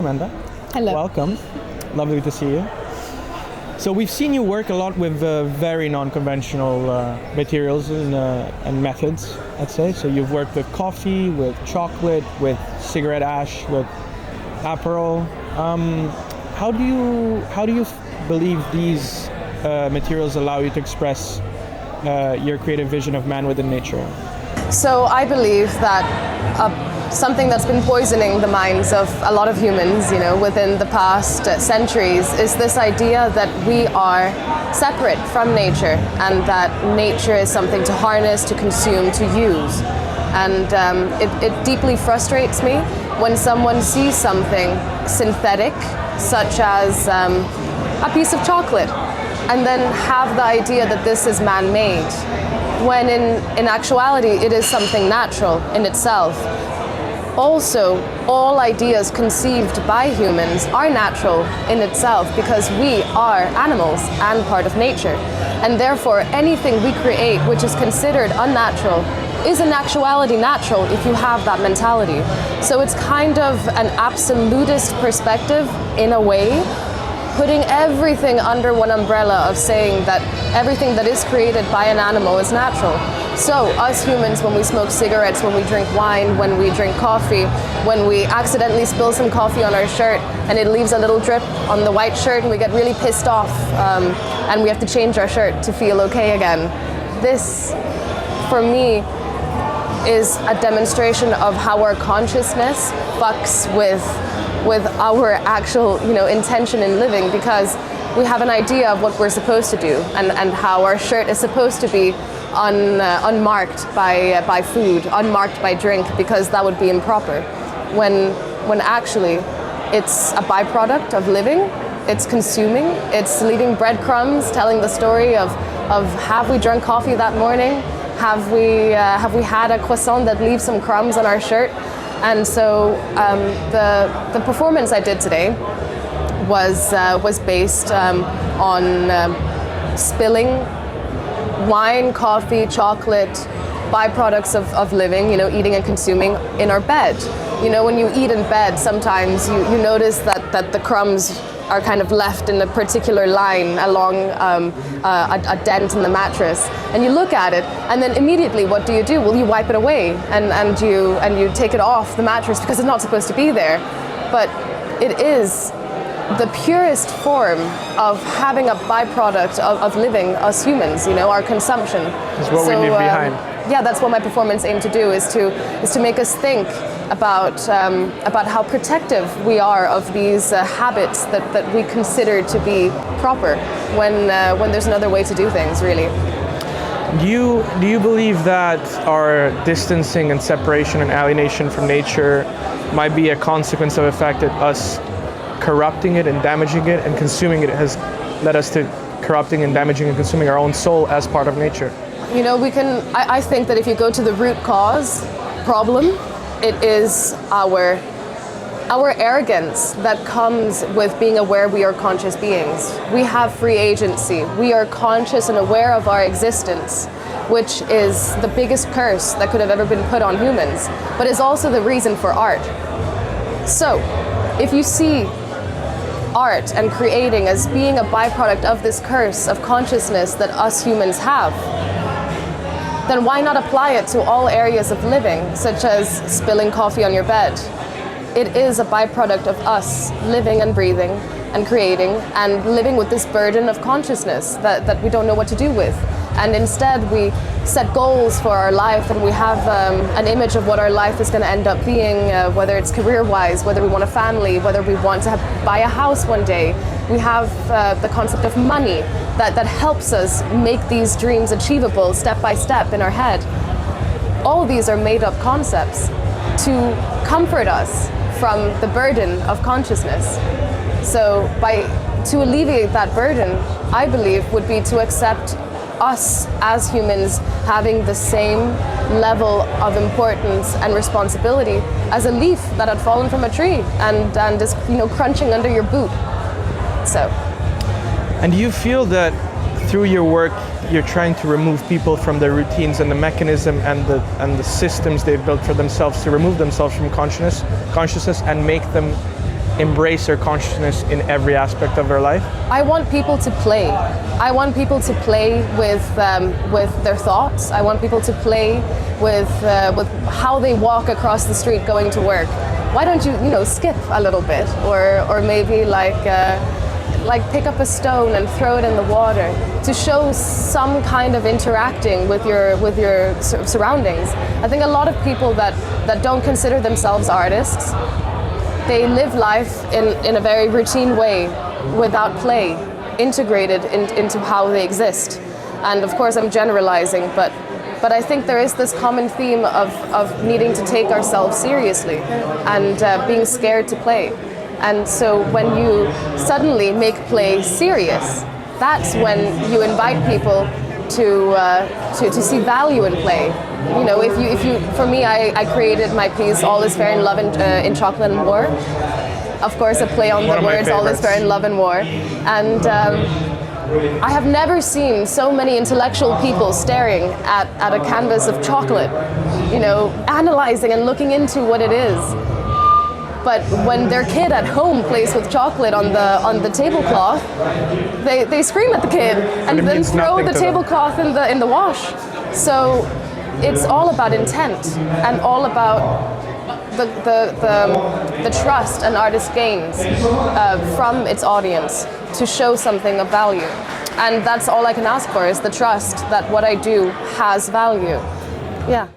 Amanda. Hello. Welcome. Lovely to see you. So we've seen you work a lot with very non-conventional materials and methods, I'd say. So you've worked with coffee, with chocolate, with cigarette ash, with Aperol. How do you believe these materials allow you to express your creative vision of man within nature? So I believe that something that's been poisoning the minds of a lot of humans, within the past centuries, is this idea that we are separate from nature and that nature is something to harness, to consume, to use. And it deeply frustrates me when someone sees something synthetic, such as a piece of chocolate, and then have the idea that this is man-made, when in actuality it is something natural in itself. Also, all ideas conceived by humans are natural in itself because we are animals and part of nature. And therefore, anything we create which is considered unnatural is in actuality natural if you have that mentality. So it's kind of an absolutist perspective in a way, putting everything under one umbrella of saying that everything that is created by an animal is natural. So us humans, when we smoke cigarettes, when we drink wine, when we drink coffee, when we accidentally spill some coffee on our shirt and it leaves a little drip on the white shirt and we get really pissed off and we have to change our shirt to feel okay again. This, for me, is a demonstration of how our consciousness fucks with our actual, intention in living, because we have an idea of what we're supposed to do and how our shirt is supposed to be unmarked by food, unmarked by drink, because that would be improper. When actually it's a byproduct of living, it's consuming, it's leaving breadcrumbs, telling the story of have we drunk coffee that morning? Have we had a croissant that leaves some crumbs on our shirt? And so the performance I did today was based on spilling wine, coffee, chocolate, byproducts of living, eating and consuming in our bed. When you eat in bed, sometimes you notice that the crumbs are kind of left in a particular line along a dent in the mattress, and you look at it, and then immediately what do? Well, you wipe it away and you take it off the mattress because it's not supposed to be there. But it is the purest form of having a byproduct of living, us humans, our consumption. That's what we leave behind. Yeah, that's what my performance aimed to do, is to make us think about how protective we are of these habits that we consider to be proper when there's another way to do things, really. Do you believe that our distancing and separation and alienation from nature might be a consequence of the fact that us corrupting it and damaging it and consuming it has led us to corrupting and damaging and consuming our own soul as part of nature? I think that if you go to the root cause problem, it is our arrogance that comes with being aware we are conscious beings. We have free agency. We are conscious and aware of our existence, which is the biggest curse that could have ever been put on humans, but is also the reason for art. So, if you see art and creating as being a byproduct of this curse of consciousness that us humans have, then why not apply it to all areas of living, such as spilling coffee on your bed? It is a byproduct of us living and breathing and creating and living with this burden of consciousness that we don't know what to do with. And instead we set goals for our life, and we have an image of what our life is going to end up being, whether it's career-wise, whether we want a family, whether we want to buy a house one day. We have the concept of money that helps us make these dreams achievable step by step in our head. All these are made-up concepts to comfort us from the burden of consciousness. So to alleviate that burden, I believe, would be to accept us as humans having the same level of importance and responsibility as a leaf that had fallen from a tree and is crunching under your boot. So. And do you feel that through your work you're trying to remove people from their routines and the mechanism and the systems they've built for themselves to remove themselves from consciousness and make them embrace their consciousness in every aspect of their life? I want people to play. I want people to play with their thoughts. I want people to play with how they walk across the street going to work. Why don't you skip a little bit, or maybe like pick up a stone and throw it in the water to show some kind of interacting with your surroundings. I think a lot of people that don't consider themselves artists, they live life in a very routine way without play integrated into how they exist. And of course I'm generalizing, but I think there is this common theme of needing to take ourselves seriously and being scared to play. And so when you suddenly make play serious, that's when you invite people to see value in play. You know, if you for me, I created my piece "All is Fair in Love in Chocolate and War." Of course, a play on the words "All is Fair in Love and War," and I have never seen so many intellectual people staring at a canvas of chocolate, analyzing and looking into what it is. But when their kid at home plays with chocolate on the tablecloth, they scream at the kid and then throw the tablecloth in the wash. So it's all about intent and all about the trust an artist gains from its audience to show something of value. And that's all I can ask for, is the trust that what I do has value. Yeah.